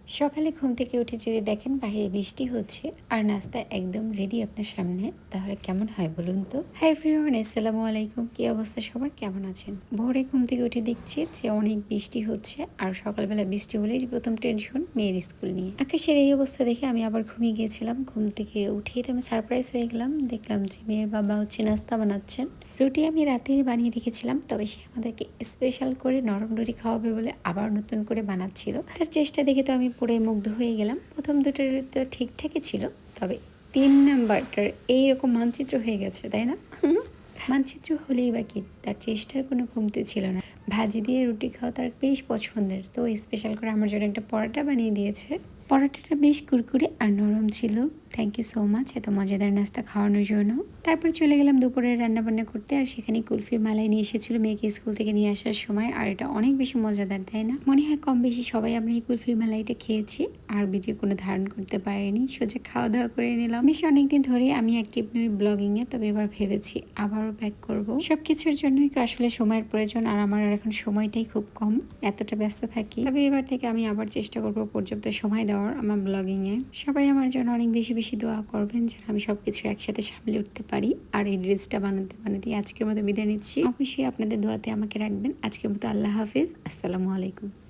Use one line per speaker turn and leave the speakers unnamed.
সকালে ঘুম থেকে উঠে যদি দেখেন বাইরে বৃষ্টি হচ্ছে আর নাস্তা একদম রেডি আপনার সামনে, তাহলে কেমন হয় বলুন তো? হাই এভরিওয়ান, আসসালামু আলাইকুম। কি অবস্থা সবার, কেমন আছেন? ভোরে ঘুম থেকে উঠে দেখছি যে অনেক বৃষ্টি হচ্ছে, আর সকালবেলা বৃষ্টি হলেই প্রথম টেনশন মেয়ের স্কুল নিয়ে। আকাশের এই অবস্থা দেখে আমি আবার ঘুমিয়ে গিয়েছিলাম। ঘুম থেকে উঠেই তো আমি সারপ্রাইজ হয়ে গেলাম, দেখলাম যে মেয়ের বাবা নাস্তা বানাচ্ছেন। রুটি আমি রাতেই বানিয়ে রেখেছিলাম, তবে সে আমাদেরকে স্পেশাল করে নরম রুটি খাওয়াবে বলে আবার নতুন করে বানাচ্ছিল। তার চেষ্টা দেখে তো আমি পুরো মুগ্ধ হয়ে গেলাম। প্রথম দুটো রুটি তো ঠিকঠাকই ছিল, তবে 3 নাম্বারটার এইরকম মানচিত্র হয়ে গেছে, তাই না? মানচিত্র হলেই বা কি, তার চেষ্টার কোনো কমতি ছিল না। ভাজি দিয়ে রুটি খাওয়া তার বেশ পছন্দের, তো স্পেশাল করে আমার জন্য একটা পরোটা বানিয়ে দিয়েছে। পরোটাটা বেশ কুরকুরে আর নরম ছিল। থ্যাংক ইউ সো মাচ এত মজাদার নাস্তা খাওয়ানোর জন্য। তারপর চলে গেলাম দুপুরের রান্নাবান্না করতে, আর সেখানে কুলফি মালাই নিয়ে এসেছিল মেয়েকে স্কুল থেকে নিয়ে আসার সময়। আর এটা অনেক বেশি মজাদার, তাই না? মনে হয় কম বেশি সবাই আমরা এই কুলফি মালাইটা খেয়েছি, আর ভিডিও কোনো ধারণ করতে পারিনি, সোজা খাওয়া দাওয়া করে নিলাম। বেশ অনেকদিন ধরে আমি অ্যাক্টিভ নই ব্লগিংয়ে, তবে এবার ভেবেছি আবারও ব্যাক করব। সবকিছুর জন্যই আসলে সময়ের প্রয়োজন, আর আমার এখন সময়টাই খুব কম, এতটা ব্যস্ত থাকি। তবে এবার থেকে আমি আবার চেষ্টা করব পর্যাপ্ত সময় দেওয়ার আমার ব্লগিংয়ে। সবাই আমার জন্য অনেক বেশি বেশি দোয়া করবেন যেন আমি সবকিছু একসাথে সামলে উঠতে পারি। আর এই ড্রেসটা বানাতে বানাতে আজকের মতো বিদায় নিচ্ছি। অবশ্যই আপনাদের দোয়াতে আমাকে রাখবেন। আজকের মতো আল্লাহ হাফিজ, আসসালামু আলাইকুম।